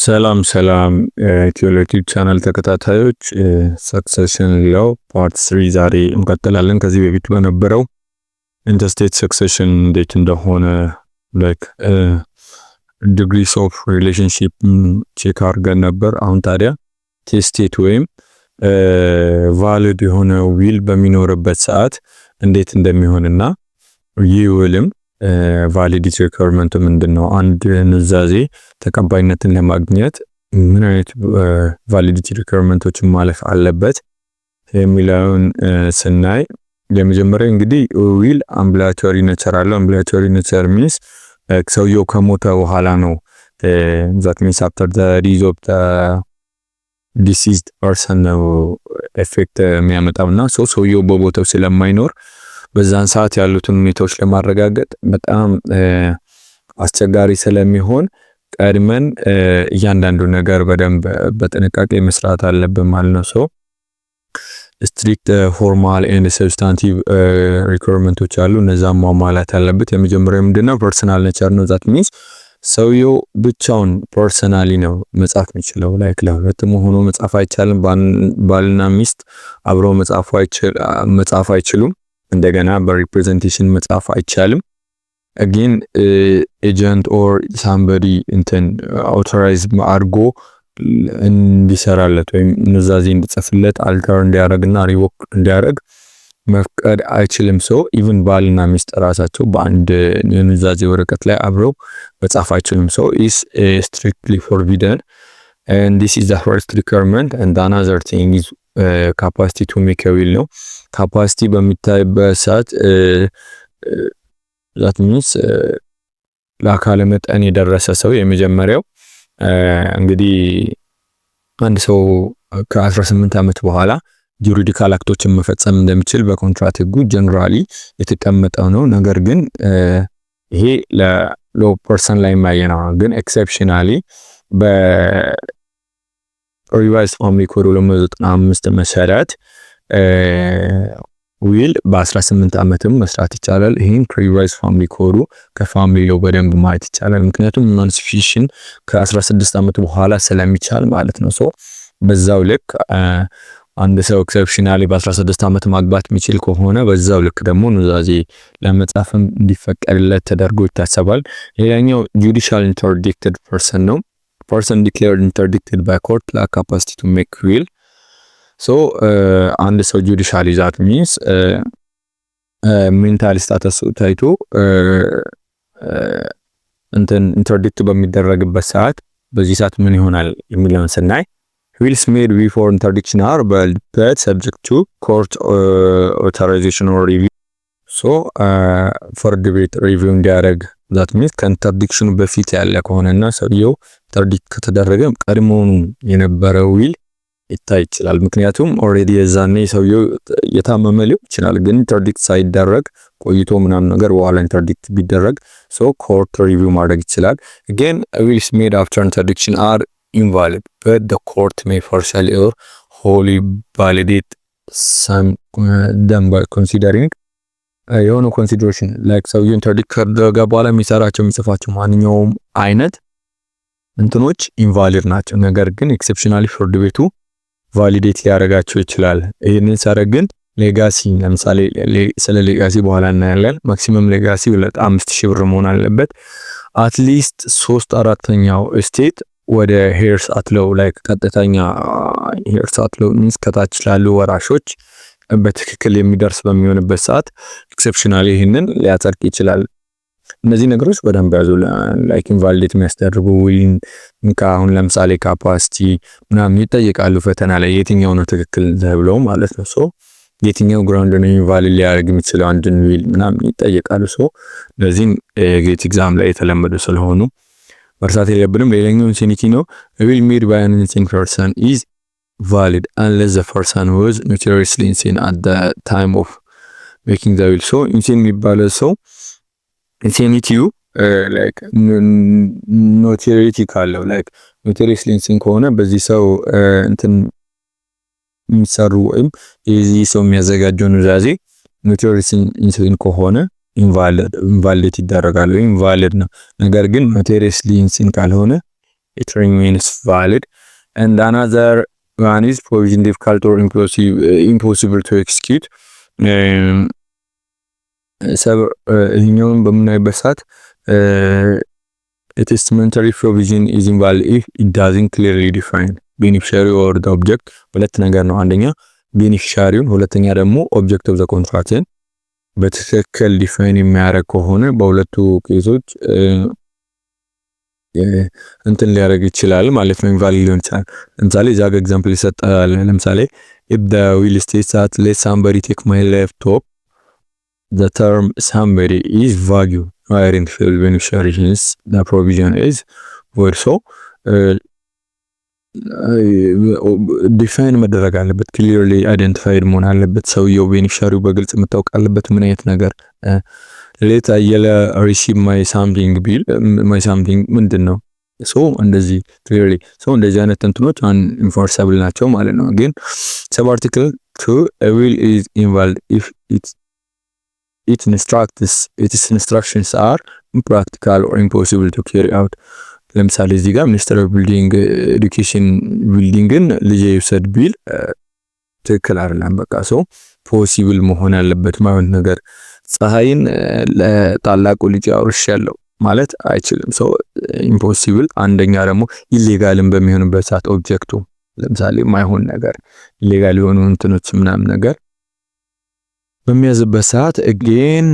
ሰላም ሰላም ኢትዮሌቲቭ ቻናል ተከታታዮች ሰክሰሽን ለው ፓርት 3 ዛሬ እንቀጥላለን። ከዚህ በፊት በነበረው ኢንተርስቴት ሰክሰሽን እንዴት እንደሆነ ላይክ ዲግሪስ ኦፍ ሪሌሽንሺፕ ቼክ አድርገን ነበር። አሁን ታዲያ ቴስቴት ወይም ቫሊድ የሆነ ዊል በሚኖርበት ሰዓት እንዴት እንደሚሆንና ይህ ዊልም ቫሊዲቲ ሪኳየርመንቱ ምንድነው፣ አንድ ኑዛዜ ተቀባይነትን ለማግኘት ምን አይነት ቫሊዲቲ ሪኳየርመንቶችን ማለፍ አለበት የሚለውን ስናይ የመጀመሪያው እንግዲህ ዊል አምብላቶሪ ኔቸር አለው። አምብላቶሪ ኔቸር ሚንስ ሰውየው ከሞተ በኋላ ነው that means after the death of the deceased person ነው ኤፌክት የሚያመጣውና ሰውየው በቦታው ስለማይኖር በዛን ሰዓት ያሉትን ሁኔታዎች ለማረጋገጥ በጣም አስቸጋሪ ስለሚሆን ቀድመን እያንዳንዱ ነገር በደንብ በጥንቃቄ መስራት አለብን ማለት ነው። ስትሪክት ፎርማል ኤንድ ሰብስታንቲቭ ሪኳየርመንቶች አሉ። እነዛም ማሟላት አለበት። የመጀመሪያው ምንድነው ፐርሰናል ኔቸር ነው። that means ሰውየው ብቻውን ፐርሰናሊ ነው መጻፍ የሚችለው። ላይክ ለሁለቱም ሆኖ መጻፍ አይቻልም። ባልና ሚስት አብረው መጻፍ አይችሉም። እንደገና በሪፕሬዘንቴሽን መጻፍ አይቻልም። again ኤጀንት ኦር ሳምበዲ አውቶራይዝ አድርጎ እንዲሰራለት ወይም ኑዛዜ እንዲጽፍለት አልተር እንዲያረግና ሪቮክ እንዲያረግ መፍቀድ አይችልም። ኢቭን ባልና ሚስት ራሳቸው በአንድ ኑዛዜ ወረቀት ላይ አብረው መጻፍ አይችልም። is strictly forbidden and this is the first requirement. And another thing is capacity to make a will ነው። ካፓሲቲ በሚታይበት ሰዓት that means ለአካለ መጠን የደረሰ ሰው የመጀመሪያው እንግዲህ አንድ ሰው ከ18 ዓመት በኋላ ጁሪዲካል አክቶችን መፈጸም እንደሚችል በኮንትራት ህጉ ጀነራሊ የተቀመጠው ነው። ነገር ግን ይሄ ለሎ ፐርሰን ላይ ማየና ግን ኤክሰፕሽናሊ በሪቫይዝድ ፋሚሊ ኮድ 295 መሰረት ዊል በ18 ዓመትም መስራት ይቻላል። ይሄን ሪቫይዝድ ፋሚሊ ኮዱ ከፋሚሊ ሎ በደንብ ማየት ይቻላል። ምክንያቱም ኢማንሲፒሽን ከ16 ዓመት በኋላ ስለሚቻል ማለት ነው። በዛው ልክ አንድ ሰው ኤክሰፕሽናሊ በ16 ዓመት ማግባት የሚችል ከሆነ በዛው ልክ ደግሞ ኑዛዜ ለመጻፍም እንዲፈቀድለት ተደርጎ ይታሰባል። ሌላኛው ጁዲሻል ኢንተርዲክትድ ፐርሰን ነው። person declared interdicted by court lack capacity to make will. አንድ ሰው ጁዲሻሊ that means ሜንታል ስታተስ ታይቶ ኢንተርዲክት በሚደረግበት ሰዓት በዚህ ሰዓት ምን ይሆናል የሚለውን ስናይ wills made before interdiction are but subject to court authorization or review. ፍርድ ቤት ሪቪው እንዲያደርግ that means ከኢንተርዲክሽኑ በፊት ያለ ከሆነና ሰውየው ኢንተርዲክት ከተደረገ ቀድሞውኑ የነበረው ዊል ይታይ ይችላል። ምክንያቱም ኦሬዲ የዛኔ ሰውየው የታመመ ሊሆን ይችላል። ግን ኢንተርዲክት ሳይደረግ ቆይቶ ምናምን ነገር በኋላ ኢንተርዲክት ቢደረግ ኮርት ሪቪው ማድረግ ይችላል። again wills made after interdiction are invalid but the court may partially or wholly validate some them by considering የሆነ ኮንሲደሬሽን ላይክ ሰውየው ኢንተርዲክት ካደረገ በኋላ የሚጽፋቸው ማንኛውም አይነት እንትኖች ኢንቫሊድ ናቸው። ነገር ግን ኤክሰፕሽናሊ ፍርድ ቤቱ ቫሊዴት ሊያደርጋቸው ይችላል። ይሄንን ሳረግ ግን ሌጋሲ ለምሳሌ ስለ ሌጋሲ በኋላ እናያለን። ማክሲመም ሌጋሲ 5000 ብር መሆን አለበት። አትሊስት 3/4ኛው ስቴት ወደ ሄርስ አትለው ላይክ ቀጥተኛ ሄርስ አትለው ሚንስ ከታች ላሉ ወራሾች በትክክል የሚደርስ በሚሆንበት ሰዓት ኤክሰፕሽናሊ ይሄንን ሊያጸድቅ ይችላል። እነዚህ ነገሮች በደንብ ያዙ። ላይክ ኢንቫሊዴት የሚያስደርጉ ዊል አሁን ለምሳሌ ካፓሲቲ ምናምን ይጠይቃሉ ፈተና ላይ የትኛው ነው ትክክል ተብለው ማለት ነው። የትኛው ግራውንድ ነው ኢንቫሊድ ሊያደርግ የሚችለው አንድን ዊል ምናምን ይጠይቃሉ። ለዚህም ጌት ኤግዛም ላይ የተለመዱ ስለሆኑ መርሳት የለብንም። ሌላኛው ኢንሲኒቲ ነው። ዊል ሜድ ባይ አን ኢንሲን ፐርሰን ኢዝ valid unless the person was notoriously insane at the time of making the will. insane የሚባለው ሰው insanity like notoriety ካለው like notoriously insane ከሆነ በዚህ ሰው የሚሰሩ ወይም የዚህ ሰው የሚያዘጋጀው ኑዛዜ notoriously insane ከሆነ invalid ይደረጋል ወይም valid ነው። ነገር ግን notoriously insane ካልሆነ it remains valid. And another one is provision difficult or impossible to execute. ይህኛውን በምናይበት ሰዓት a testamentary provision is invalid if it doesn't clearly define beneficiary or the object. ሁለት ነገር ነው። አንደኛ ቤኔፊሻሪውን፣ ሁለተኛ ደግሞ ኦብጀክት ኦፍ ዘ ኮንትራክትን በትክክል ዲፋይን የሚያደርግ ከሆነ በሁለቱ ኬሶች እንትን ሊያደርግ ይችላል ማለት ነው። ኢንቫሊድ ሊሆን ይችላል። ለምሳሌ እዛ ጋር ኤግዛምፕል ይሰጣል። ለምሳሌ if the will states that let somebody take my laptop, the term somebody is vague, identifiable beneficiary, hence the provision is void. So ዲፋይን መደረግ አለበት፣ ክሊርሊ አይደንቲፋይድ መሆን አለበት። ሰውየው ቤኔፊሻሪው በግልጽ መታወቅ አለበት። ምን አይነት ነገር ሌት አየለ ሪሲቭ ማይ ሳምቲንግ ቢል ማይ ሳምቲንግ ምንድነው? ሶ እንደዚህ ክሊርሊ ሶ እንደዚህ አይነት እንትኖች ኢንፎርሰብል ናቸው ማለት ነው። ግን ሰብ አርቲክል 2 a will is invalid if its instructions are impractical or impossible to carry out. ለምሳሌ እዚህ ጋር ሚኒስተር ኦፍ ቢልዲንግ ኤዱኬሽን ቢልዲንግን ልጅ ይውሰድ ቢል ትክክል አይደለም። በቃ ሶ ፖሲብል መሆን ያለበት ማለት ነገር ፀሐይን ለታላቁ ልጅ አውርሻለሁ ማለት አይችልም። ሶ ኢምፖሲብል። አንደኛ ደግሞ ኢሌጋልም በሚሆንበት ሰዓት ኦብጀክቱ ለምሳሌ ማይሆን ነገር ኢሌጋል የሆኑ እንትኖች ምናምን ነገር በሚያዝበት ሰዓት again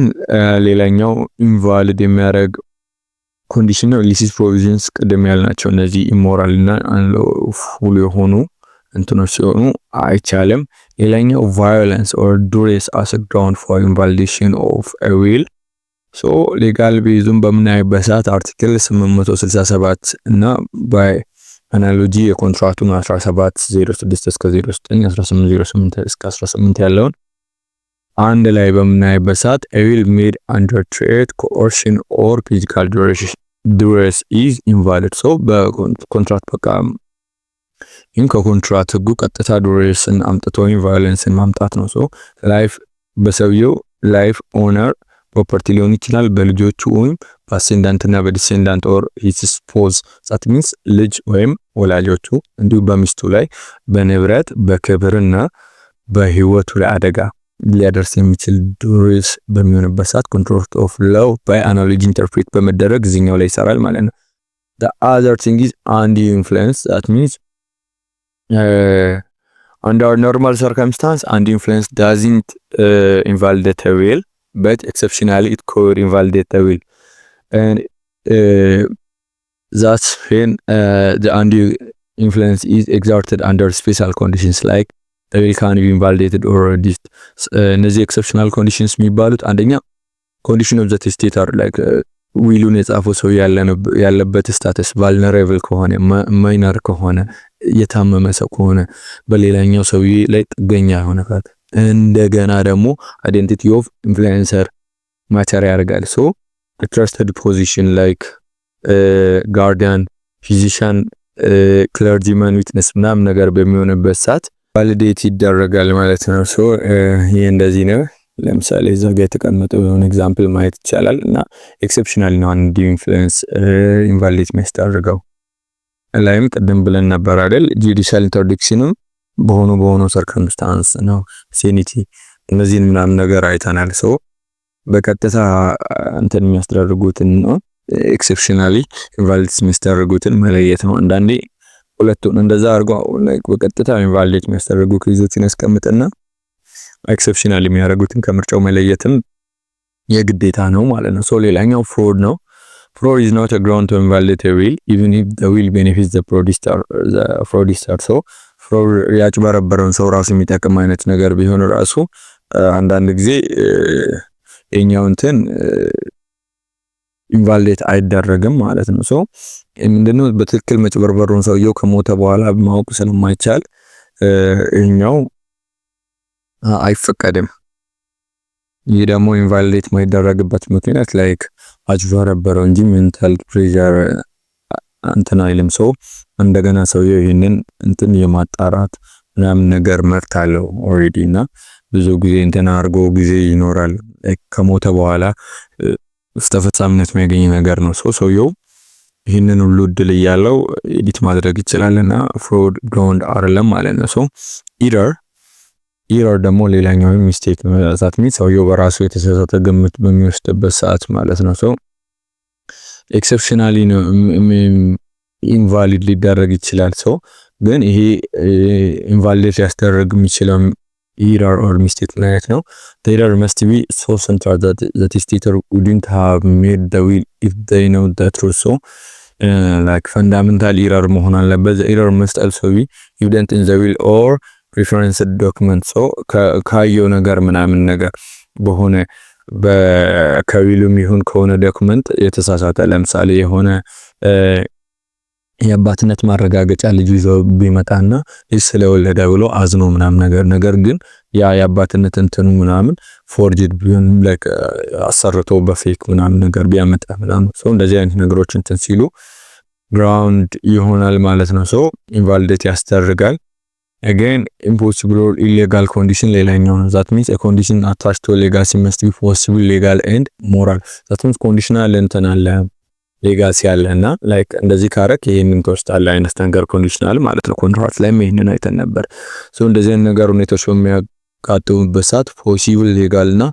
ሌላኛው ኢንቫሊድ የሚያደርግ ኮንዲሽን ነው ሊሲስ ፕሮቪዥንስ ቅድም ያልናቸው እነዚህ ኢሞራል እና አንሎፉል የሆኑ እንትኖች ሲሆኑ አይቻልም። ሌላኛው ቫዮለንስ ኦር ዱሬስ አስ a ground for invalidation of a will. ሶ ሌጋል ቤዙን በምናይበት ሰዓት አርቲክል 867 እና ባይ አናሎጂ የኮንትራክቱን 1706 እስከ 09 1808 እስከ 18 ያለውን አንድ ላይ በምናይበት ሰዓት a will made under threat, coercion or physical duress is invalid. so በኮንትራክት በቃ ይህም ከኮንትራክት ህጉ ቀጥታ ዱሬስን አምጥቶ ቫዮለንስን ማምጣት ነው። ሶ ላይፍ በሰውየው ላይፍ ኦነር ፕሮፐርቲ ሊሆን ይችላል በልጆቹ ወይም በአሴንዳንት እና በዲሴንዳንት ኦር ሂስ ስፖዝ ዛት ሚንስ ልጅ ወይም ወላጆቹ እንዲሁ በሚስቱ ላይ በንብረት በክብርና በህይወቱ ላይ አደጋ ሊያደርስ የሚችል ዱሬስ በሚሆንበት ሰዓት ኮንትራክት ኦፍ ሎው ባይ አናሎጂ ኢንተርፕሬት በመደረግ እዚህኛው ላይ ይሰራል ማለት ነው። the other thing is undue influence. that means under normal circumstance undue influence doesn't invalidate a will, but exceptionally it could invalidate a will, and that's when the undue influence is exerted under special conditions like the will can be invalidated or reduced. እነዚህ exceptional conditions የሚባሉት አንደኛ condition of the testator like ዊሉን የጻፈው ሰው ያለበት ስታተስ vulnerable ከሆነ ማይነር ከሆነ የታመመ ሰው ከሆነ በሌላኛው ሰው ላይ ጥገኛ የሆነ ካት እንደገና ደግሞ identity of influencer ማተር ያደርጋል። so a trusted position like guardian, physician, clergyman, witness ምናምን ነገር በሚሆንበት ሰዓት ቫሊዴት ይደረጋል ማለት ነው። ሶ ይሄ እንደዚህ ነው። ለምሳሌ እዛ ጋር የተቀመጠው የሆነ ኤግዛምፕል ማየት ይቻላል እና ኤክሰፕሽናል ነው አንድ ኢንፍሉዌንስ ኢንቫሊዴት የሚያስደርገው። ላይም ቀደም ብለን ነበር አይደል ጁዲሻል ኢንተርዲክሽንም በሆኑ ሰርከምስታንስ ነው ሴኒቲ እነዚህን ምናምን ነገር አይተናል። ሶ በቀጥታ እንትን የሚያስደርጉትን ነው ኤክሰፕሽናሊ ኢንቫሊዴት የሚያስደርጉትን መለየት ነው። አንዳንዴ ሁለቱን እንደዛ አድርገው ላይክ በቀጥታ ኢንቫሊዴት የሚያስደርጉ ኬዞችን ያስቀምጥና ኤክሰፕሽናሊ የሚያደርጉትን ከምርጫው መለየትም የግዴታ ነው ማለት ነው። ሶ ሌላኛው ፍሮድ ነው። fraud is not a ground to invalidate a will even if the will benefits the fraudster. so fraud ያጭበረበረውን ሰው ራሱ የሚጠቅም አይነት ነገር ቢሆን ራሱ አንዳንድ ጊዜ የኛው እንትን ኢንቫሊዴት አይደረግም ማለት ነው። ሶ ምንድነው በትክክል መጭበርበሩን ሰውየው ከሞተ በኋላ ማወቅ ስለማይቻል እኛው አይፈቀድም። ይህ ደግሞ ኢንቫሊዴት ማይደረግበት ምክንያት ላይክ አጭበረበረው እንጂ ሜንታል ፕሬዠር እንትን አይልም። ሶ እንደገና ሰውየው ይሄንን እንትን የማጣራት ምናምን ነገር መብት አለው ኦሬዲ እና ብዙ ጊዜ እንትን አርጎ ጊዜ ይኖራል ከሞተ በኋላ ተፈጻሚነት የሚያገኝ ነገር ነው። ሰውየው ይህንን ሁሉ እድል እያለው ኤዲት ማድረግ ይችላልና ፍሮድ ግራውንድ አይደለም ማለት ነው። ሶ ኢረር ደግሞ ሌላኛው ሚስቴክ ነው። ዛት ሚንስ ሰውየው በራሱ የተሳሳተ ግምት በሚወስድበት ሰዓት ማለት ነው። ሶ ኤክሰፕሽናሊ ነው ኢንቫሊድ ሊደረግ ይችላል። ሶ ግን ይሄ ኢንቫሊድ ሊያስደርግ የሚችለው error or mistake ማለት ነው። The error must be so central that the testator wouldn't have made the will if they know the truth. So like fundamental error መሆን አለበት። The error must also be evident in the will or referenced document. So ካየው ነገር ምናምን ነገር በሆነ በከዊሉም ይሁን ከሆነ ዶክመንት የተሳሳተ ለምሳሌ የሆነ የአባትነት ማረጋገጫ ልጅ ይዞ ቢመጣና ልጅ ስለወለደ ብሎ አዝኖ ምናምን ነገር ግን ያ የአባትነት እንትኑ ምናምን ፎርጅድ ቢሆን ላይክ አሰርቶ በፌክ ምናምን ነገር ቢያመጣ ምናምን ሶ እንደዚህ አይነት ነገሮች እንትን ሲሉ ግራውንድ ይሆናል ማለት ነው። ሶ ኢንቫሊዴት ያስደርጋል። again impossible or illegal condition ሌላኛው ነው። that means a condition attached to legacy must be possible, legal and moral. that means conditional እንትን አለ ሌጋሲ አለና ላይክ እንደዚህ ካረክ ይሄንን ተወስታለህ አይነት ነገር ኮንዲሽናል ማለት ነው። ኮንትራክት ላይ ይሄንን አይተን ነበር። ሶ እንደዚህ አይነት ነገር ሁኔታዎች በሚያጋጥሙበት ሰዓት ፖሲብል ሌጋል እና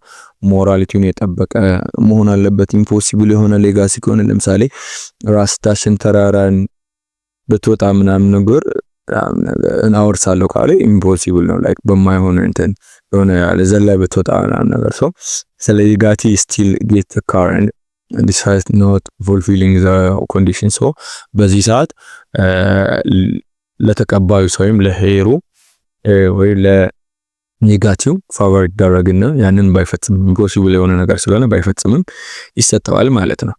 ሞራሊቲውን የጠበቀ መሆን አለበት። ኢምፖሲብል የሆነ ሌጋሲ ከሆነ ለምሳሌ ራስታሽን ተራራን በተወጣ ምናምን ነገር እናወርሳለሁ ካለ ኢምፖሲብል ነው። ላይክ በማይሆን እንትን የሆነ ያለ ዘላይ በተወጣ ምናምን ነገር ሶ ሌጋቲ ስቲል ጌት the car and this has not fulfilling the condition. so በዚህ ሰዓት ለተቀባዩ ሰውም ለሄሩ ወይ ለኔጋቲቭ ፋቨር ይደረግና ያንን ባይፈጽም ኢምፖሲብል የሆነ ነገር ስለሆነ ባይፈጽምም ይሰጠዋል ማለት ነው።